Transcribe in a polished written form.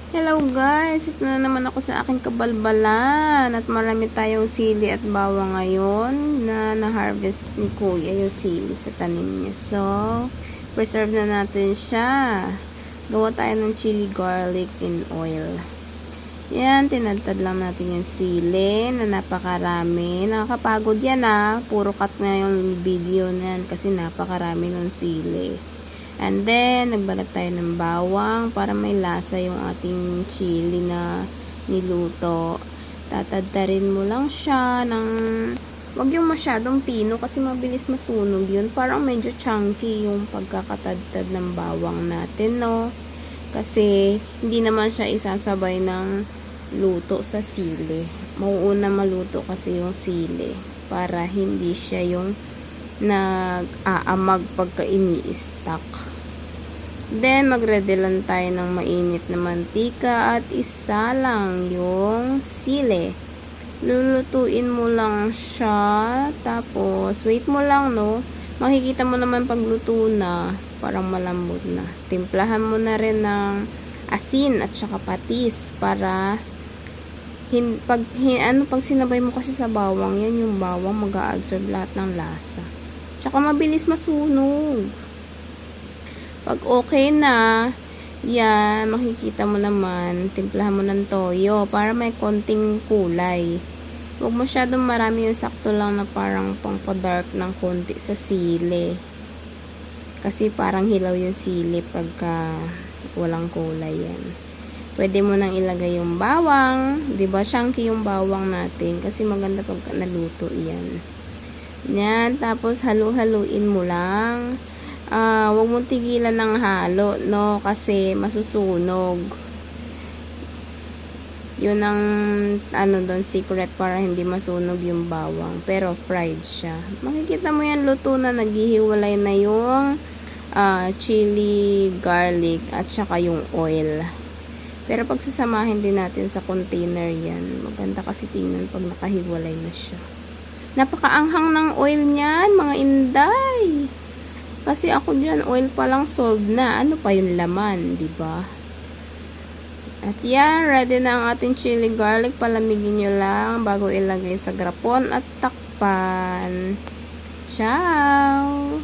Hello guys! Ito na naman ako sa aking kabalbalan at marami tayong sili at bawang ngayon na na-harvest ni Kuya yung sili sa tanim niya. So, preserve na natin siya. Gawa tayo ng chili garlic in oil. Yan, tinadtad lang natin yung sili na napakarami. Nakakapagod yan puro cut na yung video na yan kasi napakarami ng sili. And then, nagbalat tayo ng bawang para may lasa yung ating chili na niluto. Tatadtarin mo lang siya ng wag yung masyadong pino kasi mabilis masunog yun. Parang medyo chunky yung pagkakatadtad ng bawang natin, no? Kasi hindi naman siya isasabay ng luto sa sili. Mauuna maluto kasi yung sili para hindi siya yung nag-aamag pagka ini-stack. Then, mag-ready lang tayo ng mainit na mantika at isa lang yung sili. Lulutuin mo lang siya. Tapos, wait mo lang, no? Makikita mo naman pagluto na, parang malambot na. Timplahan mo na rin ng asin at saka patis para pag sinabay mo kasi sa bawang, yan yung bawang mag-a-absorb lahat ng lasa. Tsaka mabilis masunog. Pag okay na, yan, makikita mo naman, timplahan mo ng toyo para may konting kulay. Huwag masyadong marami, yung sakto lang na parang pang-dark ng konti sa sili. Kasi parang hilaw yung sili pagka walang kulay yan. Pwede mo nang ilagay yung bawang. 'Di ba? Chunky yung bawang natin kasi maganda pagka naluto yan. Yan, tapos halu-haluin mo lang. Huwag mong tigilan ng halo, no? Kasi masusunog. Yun ang doon secret para hindi masunog yung bawang. Pero fried siya. Makikita mo yan luto na, naghihiwalay na yung chili, garlic at saka yung oil. Pero pagsasamahin din natin sa container yan. Maganda kasi tingnan pag nakahiwalay na siya. Napakaanghang ng oil niyan, mga inday. Kasi ako dyan, oil pa lang sold na. Ano pa yung laman, di ba? At yan, ready na ang ating chili garlic. Palamigin nyo lang bago ilagay sa grapon at takpan. Ciao!